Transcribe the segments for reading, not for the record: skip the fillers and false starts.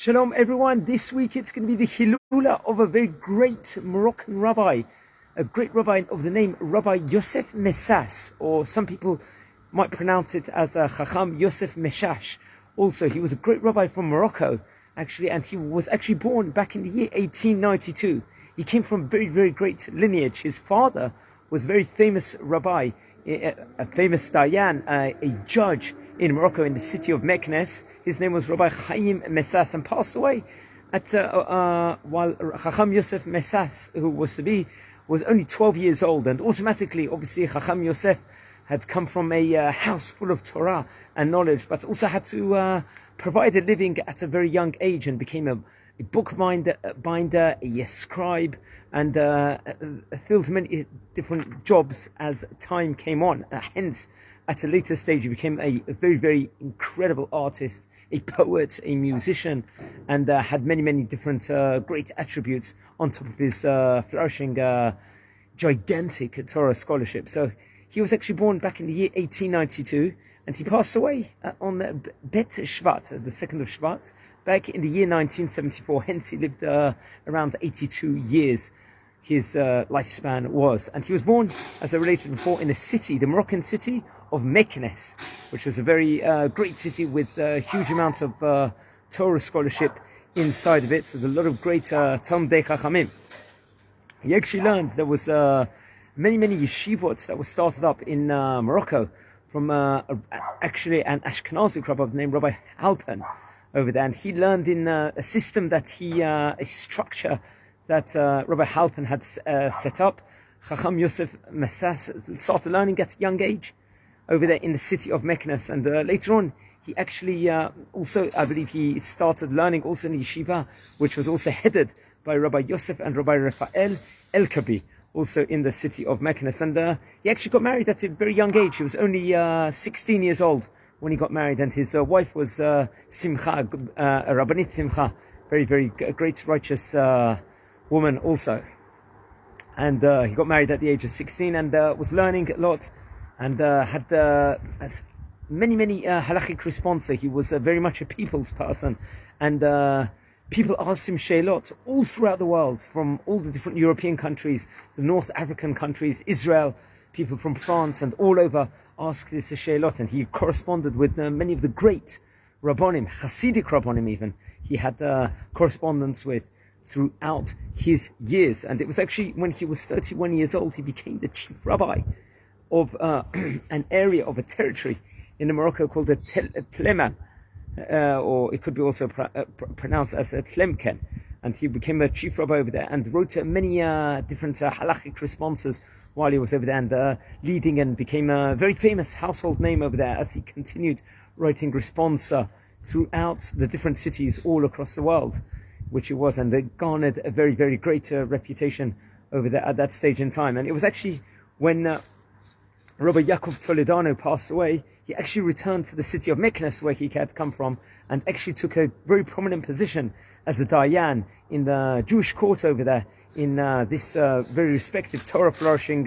Shalom everyone, this week it's going to be the Hilula of a very great Moroccan rabbi, a great rabbi of the name Rabbi Yosef Messas, or some people might pronounce it as Chacham Yosef Meshash. Also, he was a great rabbi from Morocco, actually, and he was actually born back in the year 1892. He came from very, very great lineage. His father was a very famous rabbi, a famous dayan, a judge in Morocco, in the city of Meknes. His name was Rabbi Chaim Messas, and passed away at while Chacham Yosef Messas, who was to be, was only 12 years old. And automatically, obviously, Chacham Yosef had come from a house full of Torah and knowledge, but also had to provide a living at a very young age, and became a bookbinder, a scribe, and filled many different jobs as time came on. Hence, at a later stage, he became a very, very incredible artist, a poet, a musician, and had many, many different great attributes on top of his flourishing, gigantic Torah scholarship. So he was actually born back in the year 1892, and he passed away on Bet Shvat, the 2nd of Shvat, back in the year 1974. Hence, he lived around 82 years. His lifespan was. And he was born, as I related before, in a city, the Moroccan city of Meknes, which was a very great city with a huge amount of Torah scholarship inside of it, with a lot of great Talmidei Chachamim. He actually learned there was many, many yeshivot that were started up in Morocco from actually an Ashkenazi rabbi named Rabbi Halpern over there. And he learned in a system that a structure that Rabbi Halpern had set up. Chacham Yosef Messas started learning at a young age over there in the city of Meknes, and later on he actually also, I believe, he started learning also in the yeshiva, which was also headed by Rabbi Yosef and Rabbi Raphael El-Kabi, also in the city of Meknes. And he actually got married at a very young age. He was only 16 years old when he got married, and his wife was Simcha, Rabbanit Simcha, very, very great, righteous woman also. And he got married at the age of 16, and was learning a lot, and had many, many halachic responses. He was very much a people's person, and people asked him sheilot all throughout the world, from all the different European countries, the North African countries, Israel, people from France, and all over asked this sheilot, and he corresponded with many of the great Rabbonim, Hasidic Rabbonim even. He had correspondence with throughout his years. And it was actually when he was 31 years old, he became the chief rabbi of an area of a territory in Morocco called the Tleman, or it could be also pronounced as a Tlemken. And he became a chief rabbi over there, and wrote many different halachic responses while he was over there, and leading, and became a very famous household name over there as he continued writing response throughout the different cities all across the world, which he was, and they garnered a very, very great reputation over there at that stage in time. And it was actually when Rabbi Yaakov Toledano passed away, he actually returned to the city of Meknes, where he had come from, and actually took a very prominent position as a dayan in the Jewish court over there, in this very respected Torah flourishing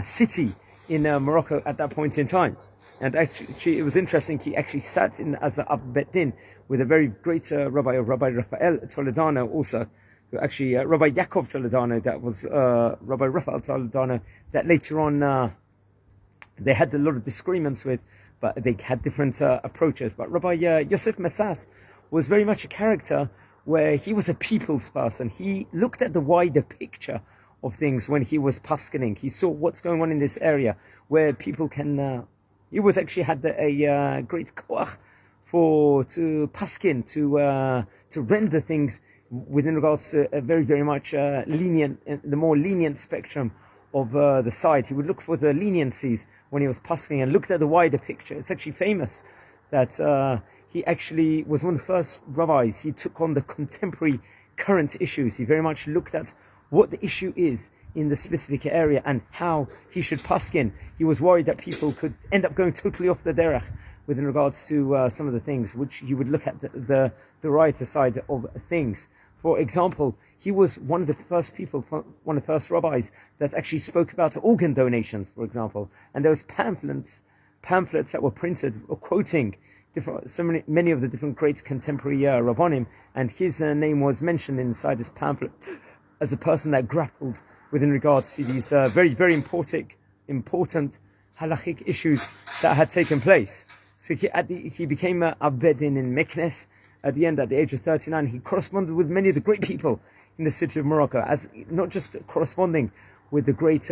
city in Morocco at that point in time. And actually, it was interesting, he actually sat in as a Av Bet Din with a very great rabbi of Rabbi Raphael Toledano also, who actually, Rabbi Yaakov Toledano, that was Rabbi Raphael Toledano, that later on they had a lot of disagreements with, but they had different approaches. But Rabbi Yosef Messas was very much a character where he was a people's person. He looked at the wider picture of things when he was paskening. He saw what's going on in this area where people can... he was actually had a great koach to paskin, to render things within regards to a very, very much lenient, the more lenient spectrum of the side. He would look for the leniencies when he was paskening, and looked at the wider picture. It's actually famous that he actually was one of the first rabbis. He took on the contemporary current issues. He very much looked at what the issue is in the specific area and how he should paskin. He was worried that people could end up going totally off the derech with regards to some of the things, which he would look at the right side of things. For example, he was one of the first people, one of the first rabbis that actually spoke about organ donations, for example. And there was pamphlets that were printed quoting many of the different great contemporary Rabbonim, and his name was mentioned inside this pamphlet as a person that grappled with in regards to these very, very important halachic issues that had taken place. So he became Abedin in Meknes. At the end, at the age of 39, he corresponded with many of the great people in the city of Morocco, as not just corresponding with the great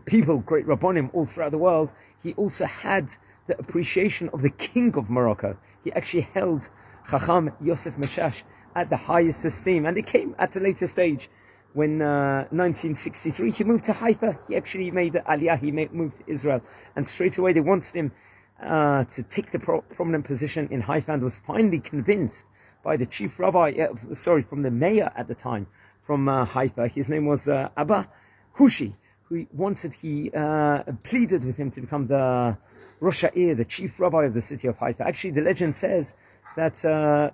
people, great Rabbonim all throughout the world. He also had the appreciation of the king of Morocco. He actually held Chacham Yosef Meshash at the highest esteem, and it came at a later stage when 1963 he moved to Haifa. He actually made the Aliyah, he moved to Israel, and straight away they wanted him to take the prominent position in Haifa, and was finally convinced by the chief rabbi, from the mayor at the time, from Haifa. His name was Abba Hushi, who pleaded with him to become the Rosh Ha'ir, the chief rabbi of the city of Haifa. Actually, the legend says that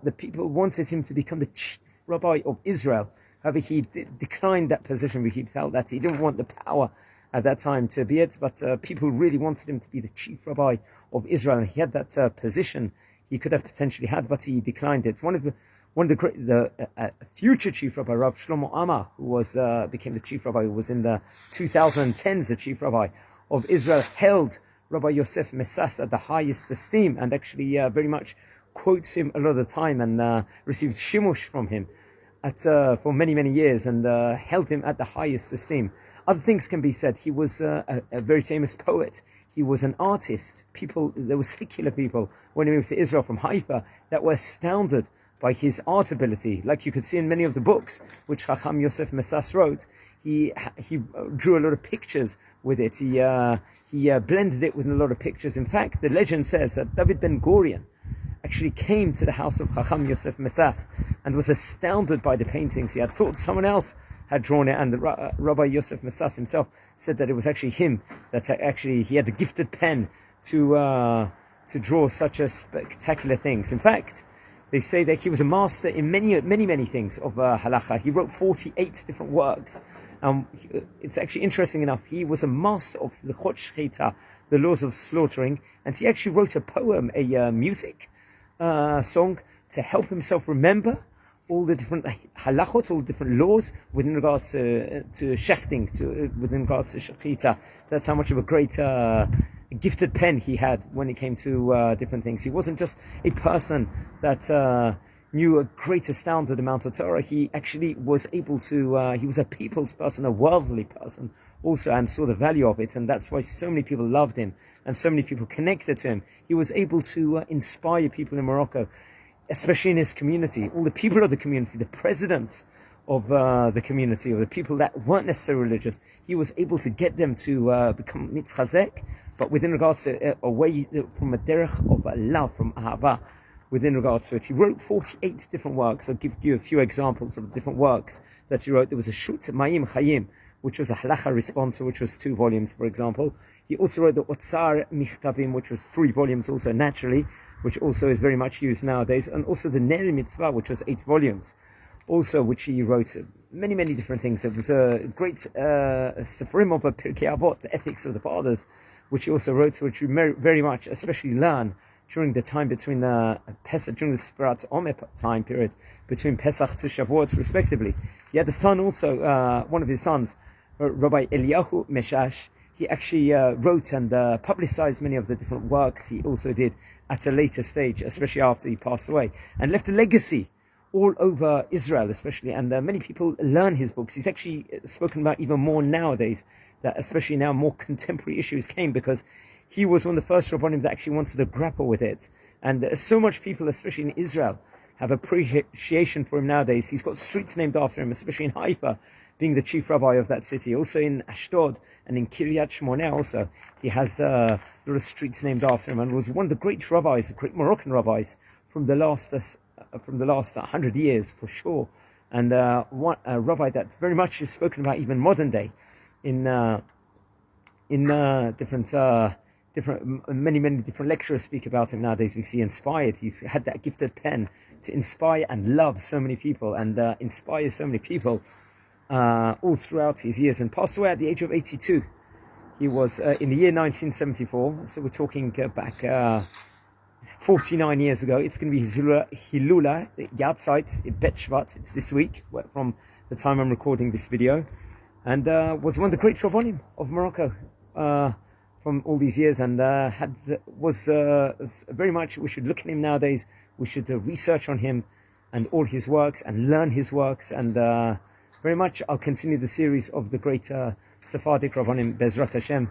the people wanted him to become the chief rabbi of Israel. However, he declined that position because he felt that he didn't want the power at that time to be it, but people really wanted him to be the chief rabbi of Israel, and he had that position he could have potentially had, but he declined it. One of the future chief rabbi, Rav Shlomo Amar, who became the chief rabbi, who was in the 2010s the chief rabbi of Israel, held Rabbi Yosef Messas at the highest esteem, and actually very much quotes him a lot of the time, and received shimush from him for many, many years, and held him at the highest esteem. Other things can be said. He was a very famous poet. He was an artist. There were secular people when he moved to Israel from Haifa that were astounded by his art ability. Like you could see in many of the books which Chacham Yosef Messas wrote, he drew a lot of pictures with it. He blended it with a lot of pictures. In fact, the legend says that David Ben Gurion actually came to the house of Chacham Yosef Messas and was astounded by the paintings. He had thought someone else had drawn it, and Rabbi Yosef Messas himself said that it was actually him, that actually he had the gifted pen to draw such a spectacular things. In fact, they say that he was a master in many, many, many things of halacha. He wrote 48 different works. It's actually interesting enough, he was a master of the Shechita, the laws of slaughtering, and he actually wrote a poem, a music song, to help himself remember all the different halachot, all the different laws within regards to shechting, within regards to shechita. That's how much of a great gifted pen he had when it came to different things. He wasn't just a person that knew a great astounded amount of Torah. He actually was able to, he was a people's person, a worldly person also, and saw the value of it, and that's why so many people loved him and so many people connected to him. He was able to inspire people in Morocco, especially in his community, all the people of the community, the presidents of the community, or the people that weren't necessarily religious. He was able to get them to become mitchazek, but within regards to a way from a derech of love, from ahava, within regards to it. He wrote 48 different works. I'll give you a few examples of different works that he wrote. There was a Shut Mayim Chayim, which was a halacha responsa, which was 2 volumes, for example. He also wrote the Otsar Michtavim, which was 3 volumes, also naturally, which also is very much used nowadays, and also the Neri Mitzvah, which was 8 volumes, also which he wrote many, many different things. It was a great Sefarim of Pirkei Avot, the ethics of the fathers, which he also wrote, which we very much, especially learn during the time between Pesach, during the Sefarat Omer time period, between Pesach to Shavuot, respectively. He had a son also, one of his sons, Rabbi Eliyahu Meshash. He actually wrote and publicized many of the different works he also did at a later stage, especially after he passed away, and left a legacy all over Israel, especially, and many people learn his books. He's actually spoken about even more nowadays, that especially now more contemporary issues came, because he was one of the first Rabbanim that actually wanted to grapple with it. And so much people, especially in Israel, have appreciation for him nowadays. He's got streets named after him, especially in Haifa, being the chief rabbi of that city. Also in Ashdod and in Kiryat Shmona also, he has a lot of streets named after him, and was one of the great rabbis, the great Moroccan rabbis from the last 100 years, for sure. And a rabbi that very much is spoken about even modern day in many different lecturers speak about him nowadays, because he inspired. He's had that gifted pen to inspire and love so many people, and inspire so many people all throughout his years, and passed away at the age of 82. He was in the year 1974, so we're talking back 49 years ago. It's going to be his Hilula Yahrzeit in Bet Shvat. It's this week from the time I'm recording this video, and was one of the great Rabbanim of Morocco from all these years, and was very much, we should look at him nowadays. We should research on him and all his works and learn his works, and very much I'll continue the series of the great Sephardic Rabbanim Bezrat Hashem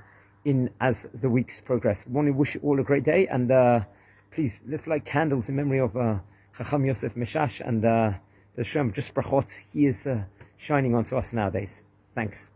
as the weeks progress. I want to wish you all a great day, and please lift like candles in memory of Chacham Yosef Meshash, and Hashem, just brachot, he is shining onto us nowadays. Thanks.